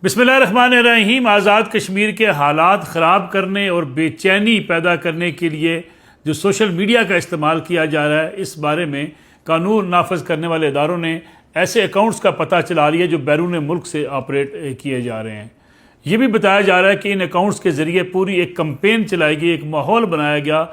بسم اللہ الرحمن الرحیم۔ آزاد کشمیر کے حالات خراب کرنے اور بے چینی پیدا کرنے کے لیے جو سوشل میڈیا کا استعمال کیا جا رہا ہے، اس بارے میں قانون نافذ کرنے والے اداروں نے ایسے اکاؤنٹس کا پتہ چلا لیا جو بیرون ملک سے آپریٹ کیے جا رہے ہیں۔ یہ بھی بتایا جا رہا ہے کہ ان اکاؤنٹس کے ذریعے پوری ایک کمپین چلائی گئی، ایک ماحول بنایا گیا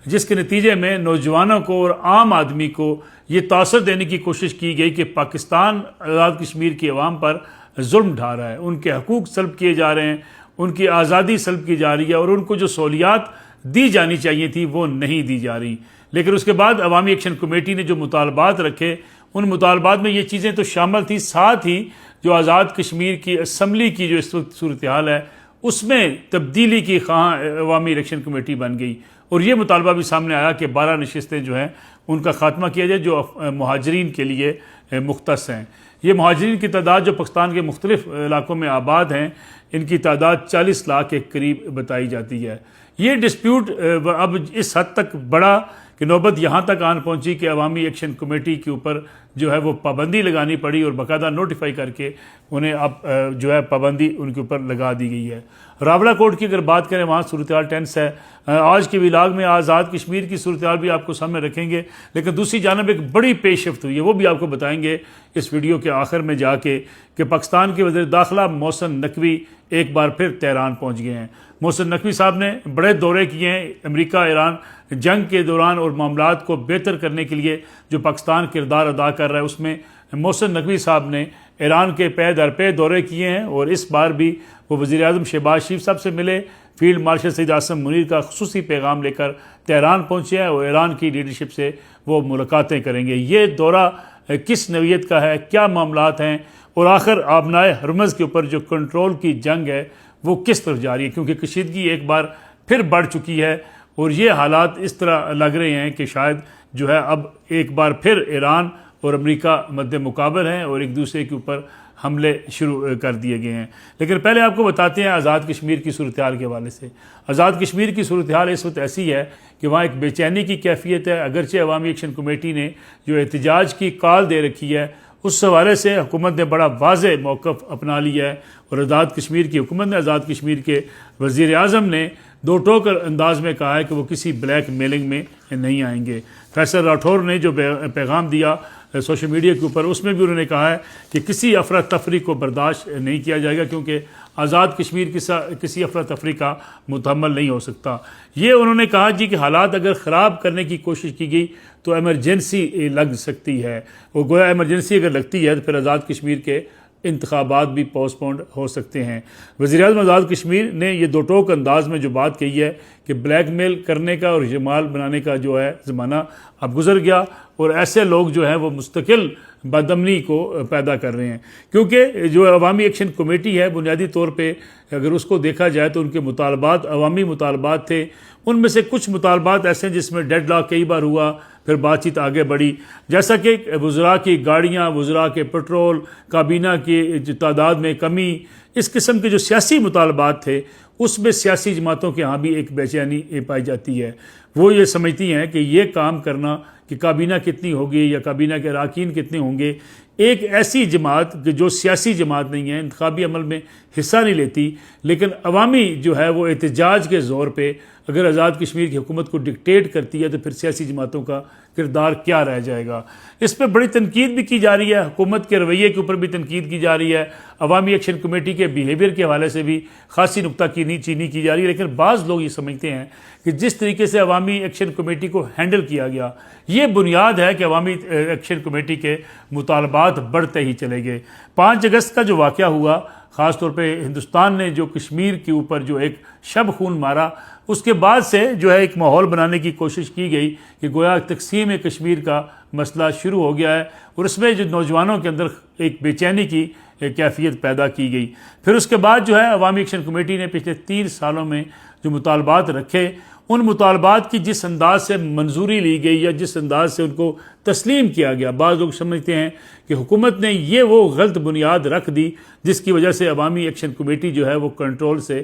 جس کے نتیجے میں نوجوانوں کو اور عام آدمی کو یہ تاثر دینے کی کوشش کی گئی کہ پاکستان آزاد کشمیر کی عوام پر ظلم ڈھا رہا ہے، ان کے حقوق سلب کیے جا رہے ہیں، ان کی آزادی سلب کی جا رہی ہے اور ان کو جو سہولیات دی جانی چاہیے تھی وہ نہیں دی جا رہی۔ لیکن اس کے بعد عوامی ایکشن کمیٹی نے جو مطالبات رکھے، ان مطالبات میں یہ چیزیں تو شامل تھیں، ساتھ ہی جو آزاد کشمیر کی اسمبلی کی جو اس وقت صورتحال ہے اس میں تبدیلی کی خواہاں عوامی الیکشن کمیٹی بن گئی، اور یہ مطالبہ بھی سامنے آیا کہ 12 نشستیں جو ہیں ان کا خاتمہ کیا جائے جو مہاجرین کے لیے مختص ہیں۔ یہ مہاجرین کی تعداد جو پاکستان کے مختلف علاقوں میں آباد ہیں، ان کی تعداد 40 لاکھ کے قریب بتائی جاتی ہے۔ یہ ڈسپیوٹ اب اس حد تک بڑھا کہ نوبت یہاں تک آن پہنچی کہ عوامی ایکشن کمیٹی کے اوپر جو ہے وہ پابندی لگانی پڑی اور باقاعدہ نوٹیفائی کر کے انہیں اب جو ہے پابندی ان کے اوپر لگا دی گئی ہے۔ راولہ کوٹ کی اگر بات کریں، وہاں صورتحال ٹینس ہے۔ آج کے ولاگ میں آزاد کشمیر کی صورتحال بھی آپ کو سامنے رکھیں گے، لیکن دوسری جانب ایک بڑی پیش رفت ہوئی ہے، وہ بھی آپ کو بتائیں گے اس ویڈیو کے آخر میں جا کے کہ پاکستان کے وزیر داخلہ محسن نقوی ایک بار پھر تہران پہنچ گئے ہیں۔ محسن نقوی صاحب نے بڑے دورے کیے ہیں امریکہ ایران جنگ کے دوران، اور معاملات کو بہتر کرنے کے لیے جو پاکستان کردار ادا کر رہا ہے اس میں محسن نقوی صاحب نے ایران کے پے در پے دورے کیے ہیں، اور اس بار بھی وہ وزیر اعظم شہباز شریف صاحب سے ملے، فیلڈ مارشل سید عاصم منیر کا خصوصی پیغام لے کر تہران پہنچے ہیں اور ایران کی لیڈرشپ سے وہ ملاقاتیں کریں گے۔ یہ دورہ کس نوعیت کا ہے، کیا معاملات ہیں، اور آخر آبنائے ہرمز کے اوپر جو کنٹرول کی جنگ ہے وہ کس طرف جاری ہے، کیونکہ کشیدگی ایک بار پھر بڑھ چکی ہے اور یہ حالات اس طرح لگ رہے ہیں کہ شاید جو ہے اب ایک بار پھر ایران اور امریکہ مد مقابل ہیں اور ایک دوسرے کے اوپر حملے شروع کر دیے گئے ہیں۔ لیکن پہلے آپ کو بتاتے ہیں آزاد کشمیر کی صورتحال کے حوالے سے۔ آزاد کشمیر کی صورتحال اس وقت ایسی ہے کہ وہاں ایک بے چینی کی کیفیت ہے، اگرچہ عوامی ایکشن کمیٹی نے جو احتجاج کی کال دے رکھی ہے اس حوالے سے حکومت نے بڑا واضح موقف اپنا لیا ہے، اور آزاد کشمیر کی حکومت نے آزاد کشمیر کے وزیر اعظم نے دو ٹوک انداز میں کہا ہے کہ وہ کسی بلیک میلنگ میں نہیں آئیں گے۔ فیصل راٹھور نے جو پیغام دیا سوشل میڈیا کے اوپر، اس میں بھی انہوں نے کہا ہے کہ کسی افراتفری کو برداشت نہیں کیا جائے گا، کیونکہ آزاد کشمیر کسی افراتفری کا متحمل نہیں ہو سکتا۔ یہ انہوں نے کہا کہ حالات اگر خراب کرنے کی کوشش کی گئی تو ایمرجنسی لگ سکتی ہے، اور گویا ایمرجنسی اگر لگتی ہے تو پھر آزاد کشمیر کے انتخابات بھی پوسٹ پونڈ ہو سکتے ہیں۔ وزیر اعظم آزاد کشمیر نے یہ دو ٹوک انداز میں جو بات کہی ہے کہ بلیک میل کرنے کا اور جمال بنانے کا جو ہے زمانہ اب گزر گیا، اور ایسے لوگ جو ہیں وہ مستقل بدامنی کو پیدا کر رہے ہیں، کیونکہ جو عوامی ایکشن کمیٹی ہے بنیادی طور پہ اگر اس کو دیکھا جائے تو ان کے مطالبات عوامی مطالبات تھے، ان میں سے کچھ مطالبات ایسے ہیں جس میں ڈیڈ لاک کئی بار ہوا، پھر بات چیت آگے بڑھی، جیسا کہ وزراء کی گاڑیاں، وزراء کے پیٹرول، کابینہ کی تعداد میں کمی، اس قسم کے جو سیاسی مطالبات تھے اس میں سیاسی جماعتوں کے ہاں بھی ایک بے چینی پائی جاتی ہے۔ وہ یہ سمجھتی ہیں کہ یہ کام کرنا کہ کابینہ کتنی ہوگی یا کابینہ کے اراکین کتنے ہوں گے، ایک ایسی جماعت جو سیاسی جماعت نہیں ہے، انتخابی عمل میں حصہ نہیں لیتی، لیکن عوامی جو ہے وہ احتجاج کے زور پہ اگر آزاد کشمیر کی حکومت کو ڈکٹیٹ کرتی ہے تو پھر سیاسی جماعتوں کا کردار کیا رہ جائے گا۔ اس پہ بڑی تنقید بھی کی جا رہی ہے، حکومت کے رویے کے اوپر بھی تنقید کی جا رہی ہے، عوامی ایکشن کمیٹی کے بیہیویئر کے حوالے سے بھی خاصی نکتہ چینی کی جا رہی ہے۔ لیکن بعض لوگ یہ سمجھتے ہیں کہ جس طریقے سے عوامی ایکشن کمیٹی کو ہینڈل کیا گیا یہ بنیاد ہے کہ عوامی ایکشن کمیٹی کے مطالبات بڑھتے ہی چلے گئے۔ 5 اگست کا جو واقعہ ہوا، خاص طور پہ ہندوستان نے جو کشمیر کے اوپر جو ایک شب خون مارا، اس کے بعد سے جو ہے ایک ماحول بنانے کی کوشش کی گئی کہ گویا تقسیم کشمیر کا مسئلہ شروع ہو گیا ہے، اور اس میں جو نوجوانوں کے اندر ایک بے چینی کی کیفیت پیدا کی گئی۔ پھر اس کے بعد جو ہے عوامی ایکشن کمیٹی نے پچھلے 3 سالوں میں جو مطالبات رکھے، ان مطالبات کی جس انداز سے منظوری لی گئی یا جس انداز سے ان کو تسلیم کیا گیا، بعض لوگ سمجھتے ہیں کہ حکومت نے یہ وہ غلط بنیاد رکھ دی جس کی وجہ سے عوامی ایکشن کمیٹی جو ہے وہ کنٹرول سے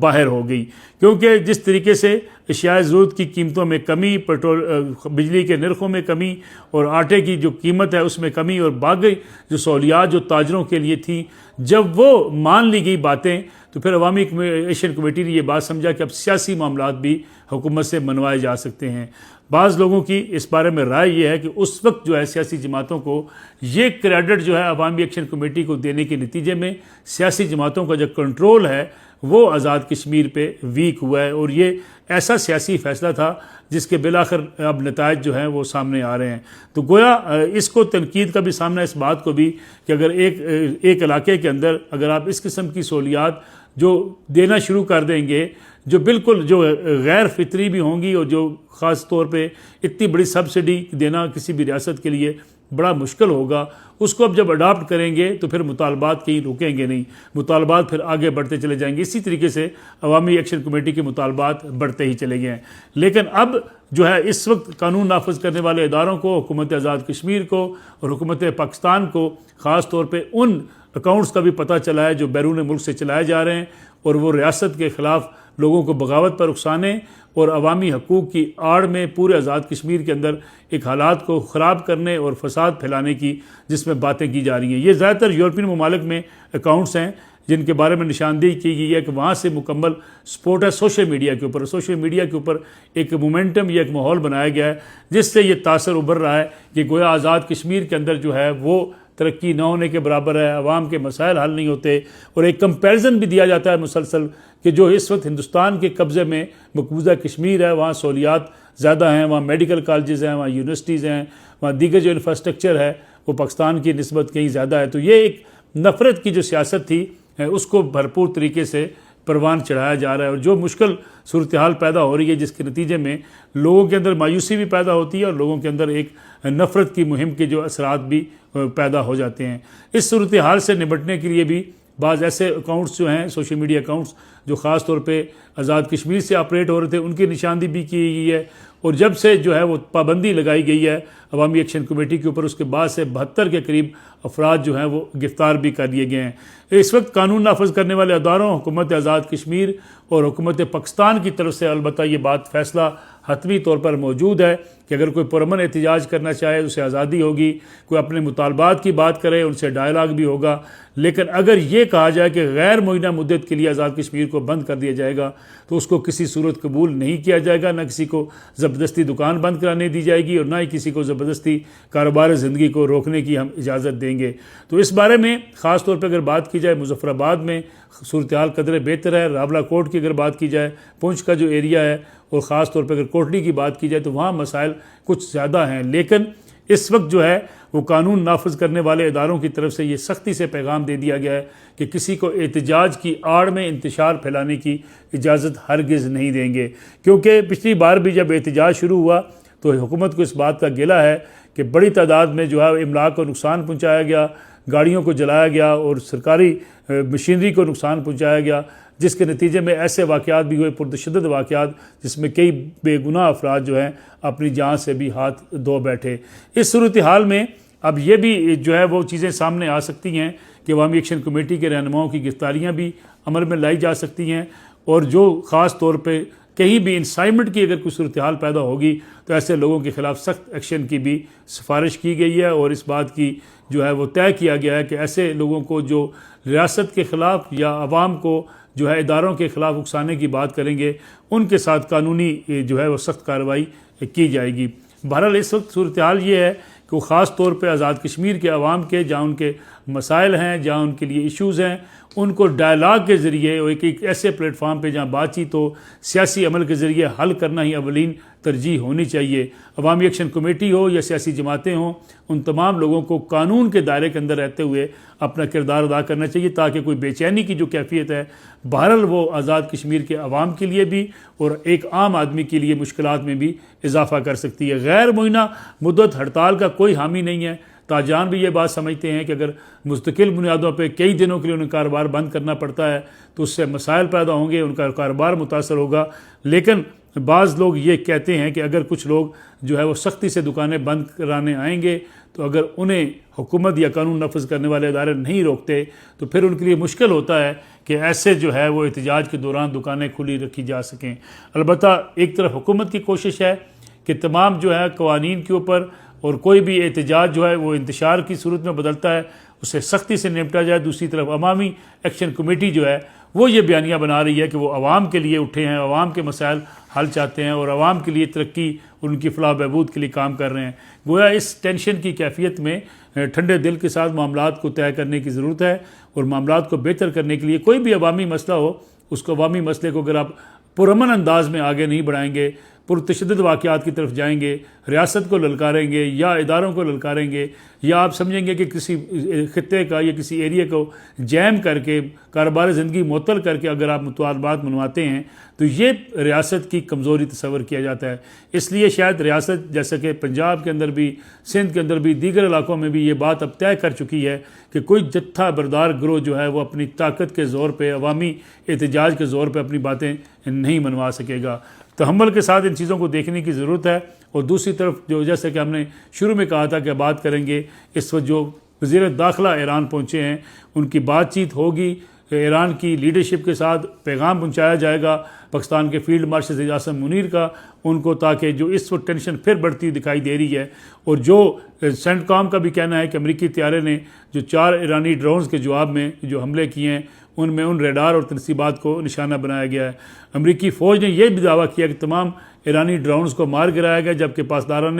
باہر ہو گئی، کیونکہ جس طریقے سے اشیاء ضرورت کی قیمتوں میں کمی، بجلی کے نرخوں میں کمی اور آٹے کی جو قیمت ہے اس میں کمی اور باقی جو سہولیات جو تاجروں کے لیے تھیں، جب وہ مان لی گئی باتیں تو پھر عوامی ایکشن کمیٹی نے یہ بات سمجھا کہ اب سیاسی معاملات بھی حکومت سے منوائے جا سکتے ہیں۔ بعض لوگوں کی اس بارے میں رائے یہ ہے کہ اس وقت جو ہے سیاسی جماعتوں کو یہ کریڈٹ جو ہے عوامی ایکشن کمیٹی کو دینے کے نتیجے میں سیاسی جماعتوں کا جو کنٹرول ہے وہ آزاد کشمیر پہ ویک ہوا ہے، اور یہ ایسا سیاسی فیصلہ تھا جس کے بالآخر اب نتائج جو ہیں وہ سامنے آ رہے ہیں۔ تو گویا اس کو تنقید کا بھی سامنا اس بات کو بھی کہ اگر ایک علاقے کے اندر اگر آپ اس قسم کی سہولیات جو دینا شروع کر دیں گے جو بالکل جو غیر فطری بھی ہوں گی، اور جو خاص طور پہ اتنی بڑی سبسڈی دینا کسی بھی ریاست کے لیے بڑا مشکل ہوگا، اس کو اب جب اڈاپٹ کریں گے تو پھر مطالبات کہیں رکیں گے نہیں، مطالبات پھر آگے بڑھتے چلے جائیں گے۔ اسی طریقے سے عوامی ایکشن کمیٹی کے مطالبات بڑھتے ہی چلے گئے ہیں، لیکن اب جو ہے اس وقت قانون نافذ کرنے والے اداروں کو، حکومت آزاد کشمیر کو اور حکومت پاکستان کو خاص طور پہ ان اکاؤنٹس کا بھی پتہ چلا ہے جو بیرون ملک سے چلائے جا رہے ہیں، اور وہ ریاست کے خلاف لوگوں کو بغاوت پر اکسانے اور عوامی حقوق کی آڑ میں پورے آزاد کشمیر کے اندر ایک حالات کو خراب کرنے اور فساد پھیلانے کی جس میں باتیں کی جا رہی ہیں۔ یہ زیادہ تر یورپین ممالک میں اکاؤنٹس ہیں جن کے بارے میں نشاندہی کی گئی ہے کہ وہاں سے مکمل سپورٹ ہے سوشل میڈیا کے اوپر، سوشل میڈیا کے اوپر ایک مومنٹم یا ایک ماحول بنایا گیا ہے جس سے یہ تاثر ابھر رہا ہے کہ گویا آزاد کشمیر کے اندر جو ہے وہ ترقی نہ ہونے کے برابر ہے، عوام کے مسائل حل نہیں ہوتے، اور ایک کمپیریزن بھی دیا جاتا ہے مسلسل کہ جو اس وقت ہندوستان کے قبضے میں مقبوضہ کشمیر ہے وہاں سہولیات زیادہ ہیں، وہاں میڈیکل کالجز ہیں، وہاں یونیورسٹیز ہیں، وہاں دیگر جو انفراسٹرکچر ہے وہ پاکستان کی نسبت کہیں زیادہ ہے۔ تو یہ ایک نفرت کی جو سیاست تھی اس کو بھرپور طریقے سے پروان چڑھایا جا رہا ہے، اور جو مشکل صورتحال پیدا ہو رہی ہے جس کے نتیجے میں لوگوں کے اندر مایوسی بھی پیدا ہوتی ہے اور لوگوں کے اندر ایک نفرت کی مہم کے جو اثرات بھی پیدا ہو جاتے ہیں۔ اس صورتحال سے نمٹنے کے لیے بھی بعض ایسے اکاؤنٹس جو ہیں سوشل میڈیا اکاؤنٹس جو خاص طور پہ آزاد کشمیر سے آپریٹ ہو رہے تھے ان کی نشاندہی بھی کی گئی ہے، اور جب سے جو ہے وہ پابندی لگائی گئی ہے عوامی ایکشن کمیٹی کے اوپر اس کے بعد سے 72 کے قریب افراد جو ہیں وہ گرفتار بھی کر لیے گئے ہیں۔ اس وقت قانون نافذ کرنے والے اداروں، حکومت آزاد کشمیر اور حکومت پاکستان کی طرف سے البتہ یہ بات فیصلہ حتمی طور پر موجود ہے کہ اگر کوئی پرامن احتجاج کرنا چاہے اسے آزادی ہوگی، کوئی اپنے مطالبات کی بات کرے ان سے ڈائلاگ بھی ہوگا، لیکن اگر یہ کہا جائے کہ غیر معینہ مدت کے لیے آزاد کشمیر کو بند کر دیا جائے گا تو اس کو کسی صورت قبول نہیں کیا جائے گا، نہ کسی کو زبردستی دکان بند کرانے دی جائے گی اور نہ ہی کسی کو زبردستی کاروبار زندگی کو روکنے کی ہم اجازت دیں گے۔ تو اس بارے میں خاص طور پہ اگر بات کی جائے مظفر آباد میں صورتحال قدرے بہتر ہے، راولہ کوٹ کی اگر بات کی جائے، پونچھ کا جو ایریا ہے اور خاص طور پہ اگر کوٹلی کی بات کی جائے تو وہاں مسائل کچھ زیادہ ہیں، لیکن اس وقت جو ہے وہ قانون نافذ کرنے والے اداروں کی طرف سے یہ سختی سے پیغام دے دیا گیا ہے کہ کسی کو احتجاج کی آڑ میں انتشار پھیلانے کی اجازت ہرگز نہیں دیں گے، کیونکہ پچھلی بار بھی جب احتجاج شروع ہوا تو حکومت کو اس بات کا گلہ ہے کہ بڑی تعداد میں جو ہے املاک کو نقصان پہنچایا گیا، گاڑیوں کو جلایا گیا اور سرکاری مشینری کو نقصان پہنچایا گیا، جس کے نتیجے میں ایسے واقعات بھی ہوئے پرتشدد واقعات جس میں کئی بے گناہ افراد جو ہیں اپنی جان سے بھی ہاتھ دھو بیٹھے۔ اس صورتحال میں اب یہ بھی جو ہے وہ چیزیں سامنے آ سکتی ہیں کہ عوامی ایکشن کمیٹی کے رہنماؤں کی گرفتاریاں بھی عمل میں لائی جا سکتی ہیں، اور جو خاص طور پہ کہیں بھی انسائمنٹ کی اگر کوئی صورتحال پیدا ہوگی تو ایسے لوگوں کے خلاف سخت ایکشن کی بھی سفارش کی گئی ہے، اور اس بات کی جو ہے وہ طے کیا گیا ہے کہ ایسے لوگوں کو جو ریاست کے خلاف یا عوام کو جو ہے اداروں کے خلاف اکسانے کی بات کریں گے ان کے ساتھ قانونی جو ہے وہ سخت کارروائی کی جائے گی۔ بہرحال اس وقت صورتحال یہ ہے کہ وہ خاص طور پہ آزاد کشمیر کے عوام کے جہاں ان کے مسائل ہیں، جہاں ان کے لیے ایشوز ہیں، ان کو ڈائلاگ کے ذریعے اور ایک ایسے پلیٹ فارم پہ جہاں بات چیت ہو، سیاسی عمل کے ذریعے حل کرنا ہی اولین ترجیح ہونی چاہیے۔ عوامی ایکشن کمیٹی ہو یا سیاسی جماعتیں ہوں، ان تمام لوگوں کو قانون کے دائرے کے اندر رہتے ہوئے اپنا کردار ادا کرنا چاہیے تاکہ کوئی بے چینی کی جو کیفیت ہے بہرحال وہ آزاد کشمیر کے عوام کے لیے بھی اور ایک عام آدمی کے لیے مشکلات میں بھی اضافہ کر سکتی ہے۔ غیر معینہ مدت ہڑتال کا کوئی حامی نہیں ہے، تاجران بھی یہ بات سمجھتے ہیں کہ اگر مستقل بنیادوں پہ کئی دنوں کے لیے انہیں کاروبار بند کرنا پڑتا ہے تو اس سے مسائل پیدا ہوں گے، ان کا کاروبار متاثر ہوگا۔ لیکن بعض لوگ یہ کہتے ہیں کہ اگر کچھ لوگ جو ہے وہ سختی سے دکانیں بند کرانے آئیں گے تو اگر انہیں حکومت یا قانون نافذ کرنے والے ادارے نہیں روکتے تو پھر ان کے لیے مشکل ہوتا ہے کہ ایسے جو ہے وہ احتجاج کے دوران دکانیں کھلی رکھی جا سکیں۔ البتہ ایک طرف حکومت کی کوشش ہے کہ تمام جو ہے قوانین کے اوپر اور کوئی بھی احتجاج جو ہے وہ انتشار کی صورت میں بدلتا ہے اسے سختی سے نمٹا جائے، دوسری طرف عوامی ایکشن کمیٹی جو ہے وہ یہ بیانیہ بنا رہی ہے کہ وہ عوام کے لیے اٹھے ہیں، عوام کے مسائل حل چاہتے ہیں اور عوام کے لیے ترقی اور ان کی فلاح و بہبود کے لیے کام کر رہے ہیں۔ گویا اس ٹینشن کی کیفیت میں ٹھنڈے دل کے ساتھ معاملات کو طے کرنے کی ضرورت ہے، اور معاملات کو بہتر کرنے کے لیے کوئی بھی عوامی مسئلہ ہو اس کو عوامی مسئلے کو اگر آپ پرامن انداز میں آگے نہیں بڑھائیں گے، پرتشدد واقعات کی طرف جائیں گے، ریاست کو للکاریں گے یا اداروں کو للکاریں گے، یا آپ سمجھیں گے کہ کسی خطے کا یا کسی ایریا کو جیم کر کے کاروبار زندگی معطل کر کے اگر آپ مطالبات منواتے ہیں تو یہ ریاست کی کمزوری تصور کیا جاتا ہے۔ اس لیے شاید ریاست جیسا کہ پنجاب کے اندر بھی، سندھ کے اندر بھی، دیگر علاقوں میں بھی یہ بات اب طے کر چکی ہے کہ کوئی جتھا بردار گروہ جو ہے وہ اپنی طاقت کے زور پہ، عوامی احتجاج کے زور پہ اپنی باتیں نہیں منوا سکے گا۔ تحمل کے ساتھ ان چیزوں کو دیکھنے کی ضرورت ہے۔ اور دوسری طرف جو جیسے کہ ہم نے شروع میں کہا تھا کہ بات کریں گے، اس وقت جو وزیر داخلہ ایران پہنچے ہیں ان کی بات چیت ہوگی، ایران کی لیڈرشپ کے ساتھ پیغام پہنچایا جائے گا پاکستان کے فیلڈ مارشل اعظم منیر کا ان کو، تاکہ جو اس وقت ٹینشن پھر بڑھتی دکھائی دے رہی ہے، اور جو سینٹ کام کا بھی کہنا ہے کہ امریکی طیارے نے جو 4 ایرانی ڈرونز کے جواب میں جو حملے کیے ہیں ان میں ان ریڈار اور تنصیبات کو نشانہ بنایا گیا ہے۔ امریکی فوج نے یہ بھی دعویٰ کیا کہ تمام ایرانی ڈرونز کو مار گرایا گیا، جبکہ پاسداران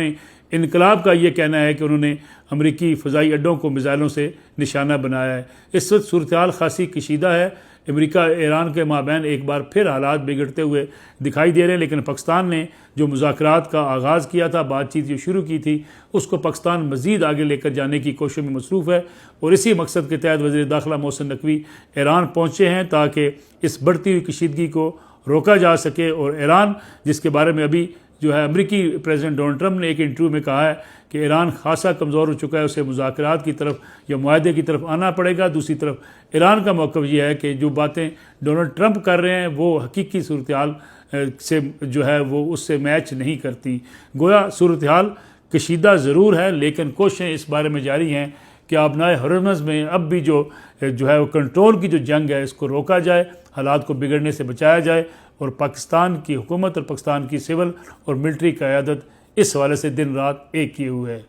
انقلاب کا یہ کہنا ہے کہ انہوں نے امریکی فضائی اڈوں کو میزائلوں سے نشانہ بنایا ہے۔ اس وقت صورتحال خاصی کشیدہ ہے، امریکہ ایران کے مابین ایک بار پھر حالات بگڑتے ہوئے دکھائی دے رہے ہیں، لیکن پاکستان نے جو مذاکرات کا آغاز کیا تھا، بات چیت جو شروع کی تھی، اس کو پاکستان مزید آگے لے کر جانے کی کوشش میں مصروف ہے، اور اسی مقصد کے تحت وزیر داخلہ محسن نقوی ایران پہنچے ہیں تاکہ اس بڑھتی ہوئی کشیدگی کو روکا جا سکے۔ اور ایران جس کے بارے میں ابھی جو ہے امریکی پریزیڈنٹ ڈونلڈ ٹرمپ نے ایک انٹرویو میں کہا ہے کہ ایران خاصا کمزور ہو چکا ہے، اسے مذاکرات کی طرف یا معاہدے کی طرف آنا پڑے گا۔ دوسری طرف ایران کا موقف یہ ہے کہ جو باتیں ڈونلڈ ٹرمپ کر رہے ہیں وہ حقیقی صورتحال سے جو ہے وہ اس سے میچ نہیں کرتی۔ گویا صورتحال کشیدہ ضرور ہے، لیکن کوششیں اس بارے میں جاری ہیں کہ آبنائے ہرمز میں اب بھی جو ہے وہ کنٹرول کی جو جنگ ہے اس کو روکا جائے، حالات کو بگڑنے سے بچایا جائے، اور پاکستان کی حکومت اور پاکستان کی سول اور ملٹری قیادت اس حوالے سے دن رات ایک کیے ہوئے ہے۔